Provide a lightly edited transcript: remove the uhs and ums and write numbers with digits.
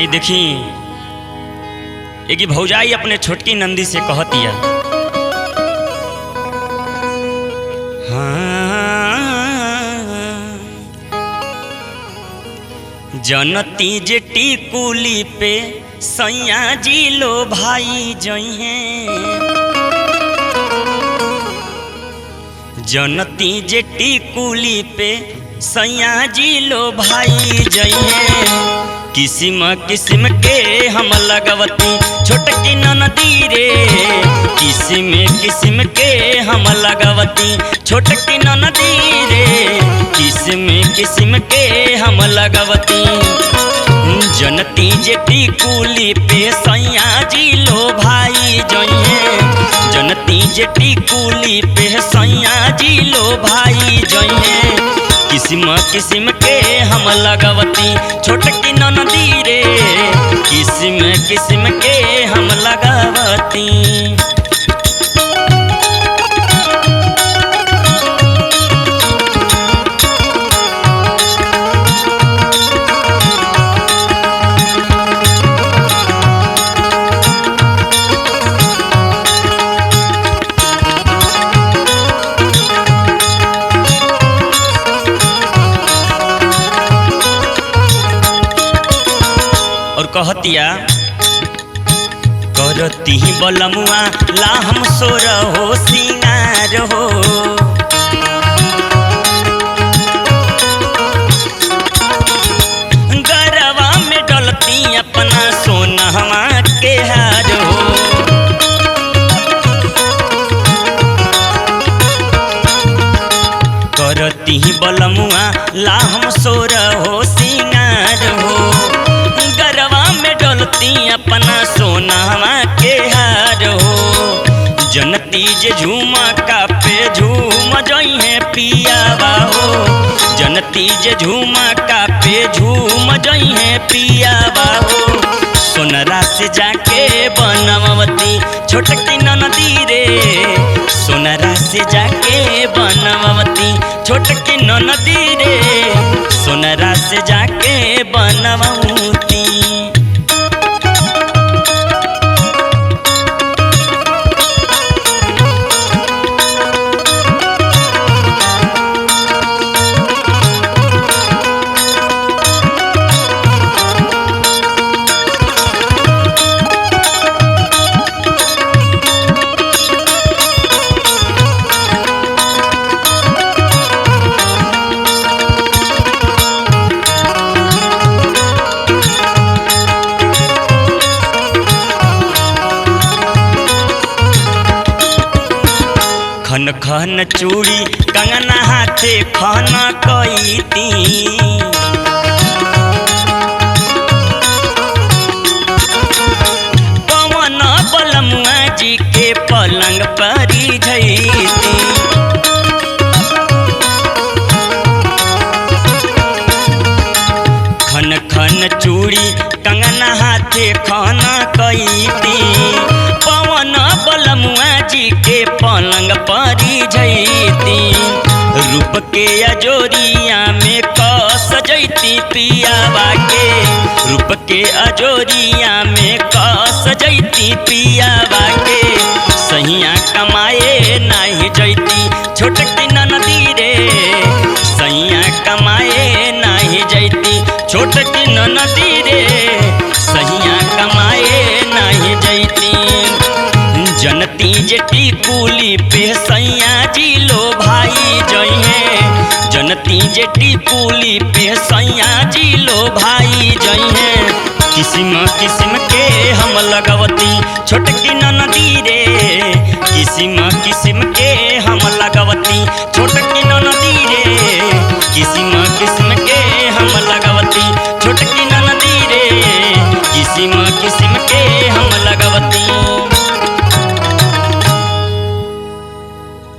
आई देखी एक भौजाई अपने छोटकी नंदी से कहतिया, जनती जे टिकुली पे सैया जी लो भाई जइहे, जनती जे टिकुली पे सैया जी लो भाई जइहे, किसिम किसिम के हम लगवती छोटकी ननदी रे, किसिम किसिम के हम लगवती छोटकी ननदी रे, किसिम किसिम के हम लगवती, जनती जे टिकुली पे सैया जी लो भाई जइहे, जनती जे टिकुली पे सैया जी लो भाई जइहे, किसिम किसिम के हम लगवती छोटकी ननदी रे, किसिम किसिम के हम लगवती। और कहतिया, करती बलमुआ ला हम सोर हो सिंगार हो, गरवा में डलती अपना सोनहवा के हार हो, करती बलमुआ ला हम सोर हो सिंगार हो, अपना सोनावा के हार हो, जनती जे झूमा का पे झूम जइहे पियावा हो, जनती जे झूमा का पे झूम जइहे पियावा हो, सोनरा से जाके बनवती छोटकी ननदी रे, सोनरा से जाके बनवती छोटकी ननदी रे, सोनरा से जाके बनवती। खन खन चूड़ी कंगना हाथे खाना कईती, पवन बलमुआ जी के पलंग परी जईती, खन खन चूड़ी कंगना हाथे खाना कईती, पवन बलमुआ जी के पलंग परी जईती, रूप के अजोरिया में कस जईती पियावा के, रूप के अजोरिया में कस जईती पियावा के, सहिया कमाए नहीं जईती छोटकी ननदी रे, सहिया कमाए नहीं जईती छोटकी ननदी रे, सहिया कमाए नहीं जईती, जनती जे टिकुली पे सैया जी लो भाई जइहे, जनती जे टिकुली पे सैया जी लो भाई जइहे, किसिम किसिम के हम लगवती छोटकी ननदी रे, किसिम किसिम के हम लगवती छोटकी ननदी रे, किसिम किसिम के हम लगवती छोटकी ननदी रे, किसिम किसिम के हम